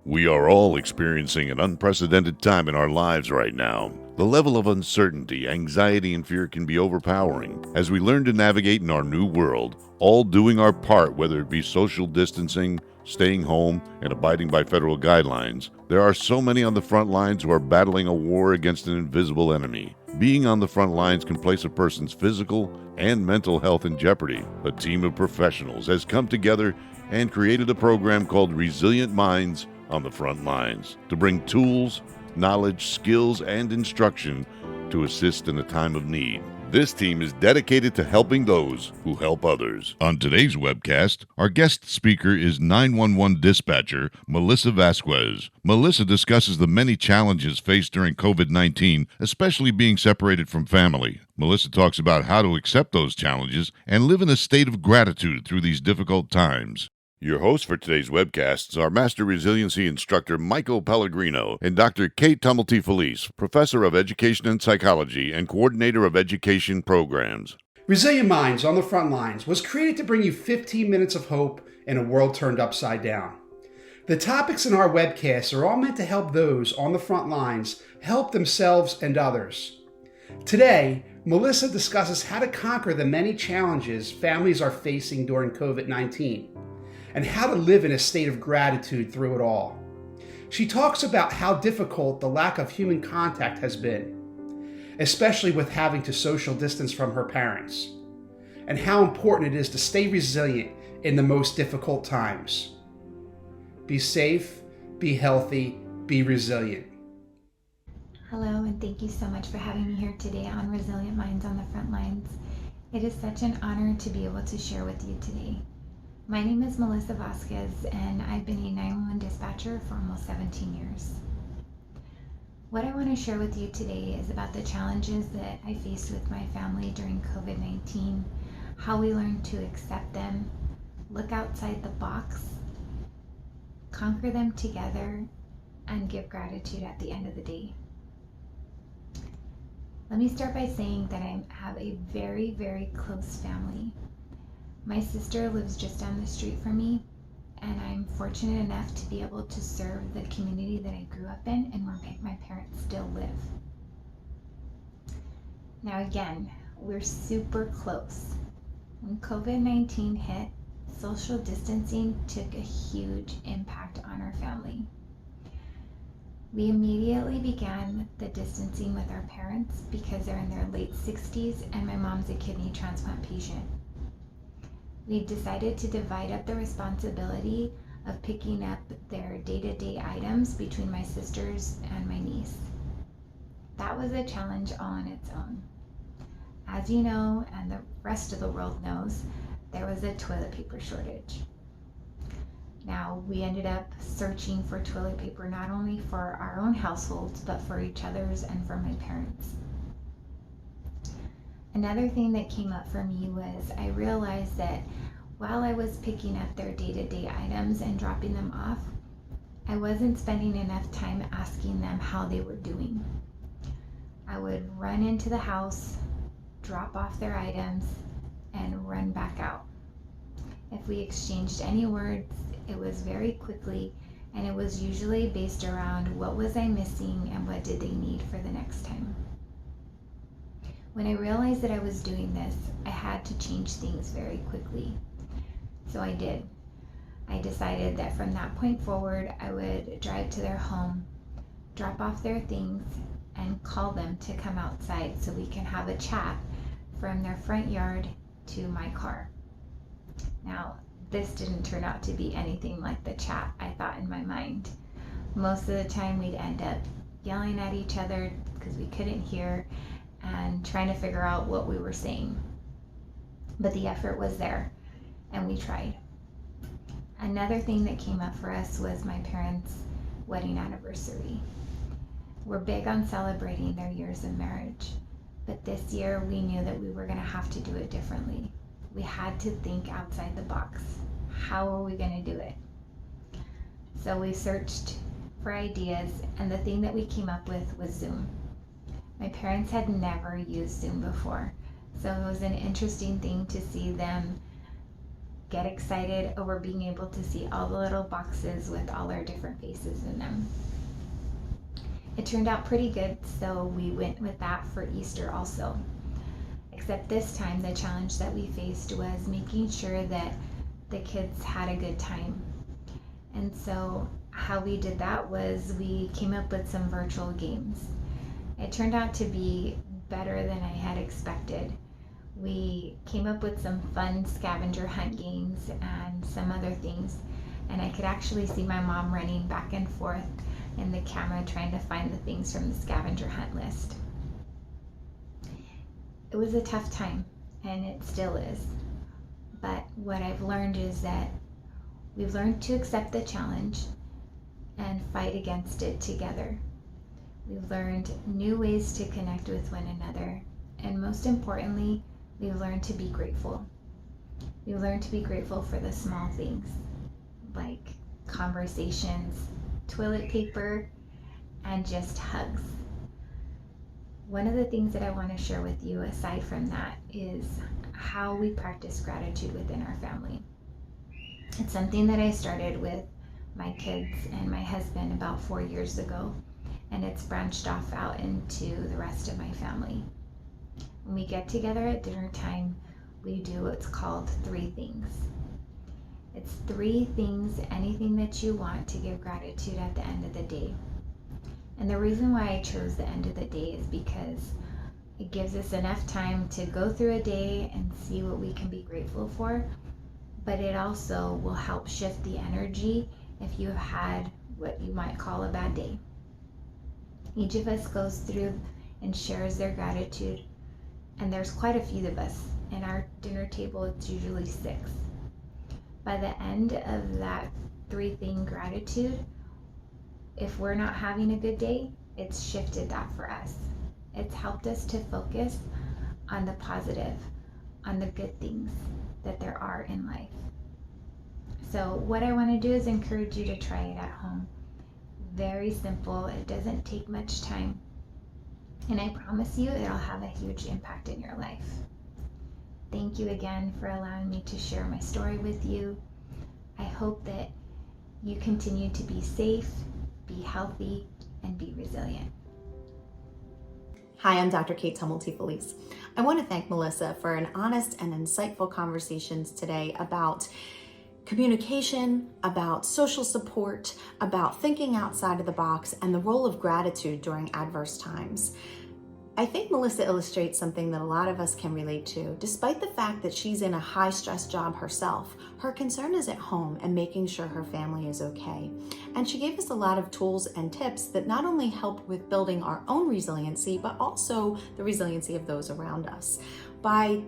We are all experiencing an unprecedented time in our lives right now. The level of uncertainty, anxiety, and fear can be overpowering as we learn to navigate in our new world, all doing our part, whether it be social distancing, staying home, and abiding by federal guidelines. There are so many on the front lines who are battling a war against an invisible enemy. Being on the front lines can place a person's physical and mental health in jeopardy. A team of professionals has come together and created a program called Resilient Minds on the Front Lines to bring tools, knowledge, skills, and instruction to assist in a time of need. This team is dedicated to helping those who help others. On today's webcast, our guest speaker is 911 dispatcher Melissa Vaszquez. Melissa discusses the many challenges faced during COVID-19, especially being separated from family. Melissa talks about how to accept those challenges and live in a state of gratitude through these difficult times. Your hosts for today's webcasts are Master Resiliency Instructor Michael Pellegrino and Dr. Kate Tumulty Felice, Professor of Education and Psychology and Coordinator of Education Programs. Resilient Minds on the Front Lines was created to bring you 15 minutes of hope in a world turned upside down. The topics in our webcasts are all meant to help those on the front lines help themselves and others. Today, Melissa discusses how to conquer the many challenges families are facing during COVID-19. And how to live in a state of gratitude through it all. She talks about how difficult the lack of human contact has been, especially with having to social distance from her parents, and how important it is to stay resilient in the most difficult times. Be safe, be healthy, be resilient. Hello, and thank you so much for having me here today on Resilient Minds on the Front Lines. It is such an honor to be able to share with you today. My name is Melissa Vaszquez, and I've been a 911 dispatcher for almost 17 years. What I want to share with you today is about the challenges that I faced with my family during COVID-19, how we learned to accept them, look outside the box, conquer them together, and give gratitude at the end of the day. Let me start by saying that I have a very, very close family. My sister lives just down the street from me, and I'm fortunate enough to be able to serve the community that I grew up in and where my parents still live. Now again, we're super close. When COVID-19 hit, social distancing took a huge impact on our family. We immediately began the distancing with our parents because they're in their late 60s and my mom's a kidney transplant patient. We decided to divide up the responsibility of picking up their day-to-day items between my sisters and my niece. That was a challenge all on its own. As you know, and the rest of the world knows, there was a toilet paper shortage. Now, we ended up searching for toilet paper not only for our own households, but for each other's and for my parents. Another thing that came up for me was I realized that while I was picking up their day-to-day items and dropping them off, I wasn't spending enough time asking them how they were doing. I would run into the house, drop off their items, and run back out. If we exchanged any words, it was very quickly, and it was usually based around what was I missing and what did they need for the next time. When I realized that I was doing this, I had to change things very quickly. So I did. I decided that from that point forward, I would drive to their home, drop off their things, and call them to come outside so we can have a chat from their front yard to my car. Now, this didn't turn out to be anything like the chat I thought in my mind. Most of the time we'd end up yelling at each other because we couldn't hear and trying to figure out what we were saying. But the effort was there, and we tried. Another thing that came up for us was my parents' wedding anniversary. We're big on celebrating their years of marriage, but this year we knew that we were going to have to do it differently. We had to think outside the box. How are we going to do it? So we searched for ideas, and the thing that we came up with was Zoom. My parents had never used Zoom before, so it was an interesting thing to see them get excited over being able to see all the little boxes with all our different faces in them. It turned out pretty good, so we went with that for Easter also. Except this time, the challenge that we faced was making sure that the kids had a good time. And so how we did that was we came up with some virtual games. It turned out to be better than I had expected. We came up with some fun scavenger hunt games and some other things, and I could actually see my mom running back and forth in the camera trying to find the things from the scavenger hunt list. It was a tough time, and it still is. But what I've learned is that we've learned to accept the challenge and fight against it together. We've learned new ways to connect with one another, and most importantly, we've learned to be grateful. We've learned to be grateful for the small things, like conversations, toilet paper, and just hugs. One of the things that I want to share with you aside from that is how we practice gratitude within our family. It's something that I started with my kids and my husband about 4 years ago, and it's branched off out into the rest of my family. When we get together at dinner time, we do what's called 3 things. It's 3 things, anything that you want to give gratitude at the end of the day. And the reason why I chose the end of the day is because it gives us enough time to go through a day and see what we can be grateful for, but it also will help shift the energy if you have had what you might call a bad day. Each of us goes through and shares their gratitude, and there's quite a few of us. In our dinner table, it's usually 6. By the end of that 3-thing gratitude, if we're not having a good day, it's shifted that for us. It's helped us to focus on the positive, on the good things that there are in life. So what I want to do is encourage you to try it at home. Very simple. It doesn't take much time. And I promise you, it'll have a huge impact in your life. Thank you again for allowing me to share my story with you. I hope that you continue to be safe, be healthy, and be resilient. Hi, I'm Dr. Kate Tumulty Felice. I want to thank Melissa for an honest and insightful conversations today about communication, about social support, about thinking outside of the box, and the role of gratitude during adverse times. I think Melissa illustrates something that a lot of us can relate to. Despite the fact that she's in a high-stress job herself, her concern is at home and making sure her family is okay. And she gave us a lot of tools and tips that not only help with building our own resiliency, but also the resiliency of those around us. By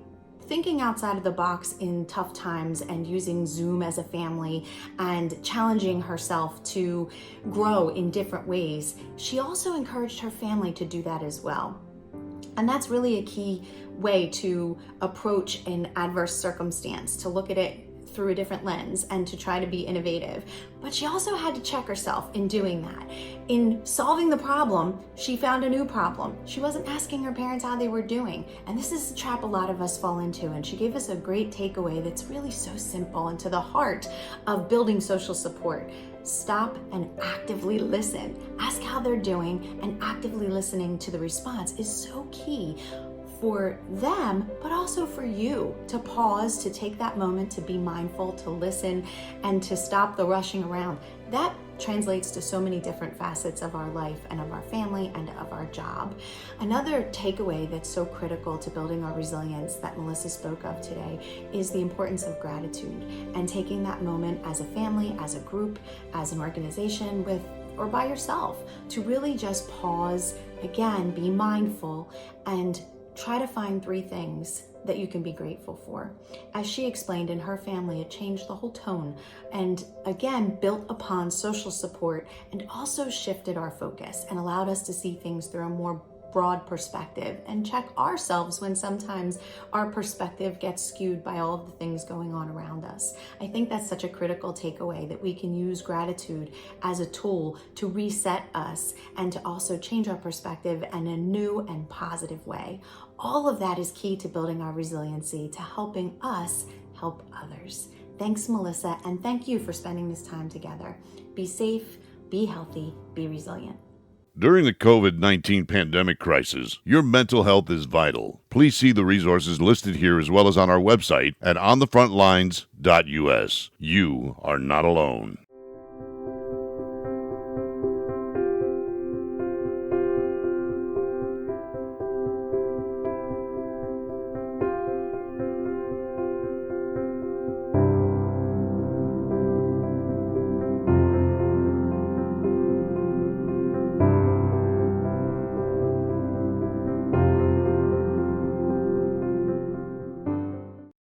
thinking outside of the box in tough times and using Zoom as a family and challenging herself to grow in different ways, she also encouraged her family to do that as well. And that's really a key way to approach an adverse circumstance, to look at it through a different lens and to try to be innovative. But she also had to check herself in doing that. In solving the problem, she found a new problem. She wasn't asking her parents how they were doing. And this is a trap a lot of us fall into. And she gave us a great takeaway that's really so simple and to the heart of building social support. Stop and actively listen. Ask how they're doing, and actively listening to the response is so key for them, but also for you to pause, to take that moment to be mindful, to listen, and to stop the rushing around. That translates to so many different facets of our life and of our family and of our job. Another takeaway that's so critical to building our resilience that Melissa spoke of today is the importance of gratitude and taking that moment as a family, as a group, as an organization with or by yourself to really just pause, again, be mindful and try to find 3 things that you can be grateful for. As she explained, in her family, it changed the whole tone and again, built upon social support and also shifted our focus and allowed us to see things through a more broad perspective and check ourselves when sometimes our perspective gets skewed by all of the things going on around us. I think that's such a critical takeaway, that we can use gratitude as a tool to reset us and to also change our perspective in a new and positive way. All of that is key to building our resiliency, to helping us help others. Thanks, Melissa, and thank you for spending this time together. Be safe, be healthy, be resilient. During the COVID-19 pandemic crisis, your mental health is vital. Please see the resources listed here as well as on our website at onthefrontlines.us. You are not alone.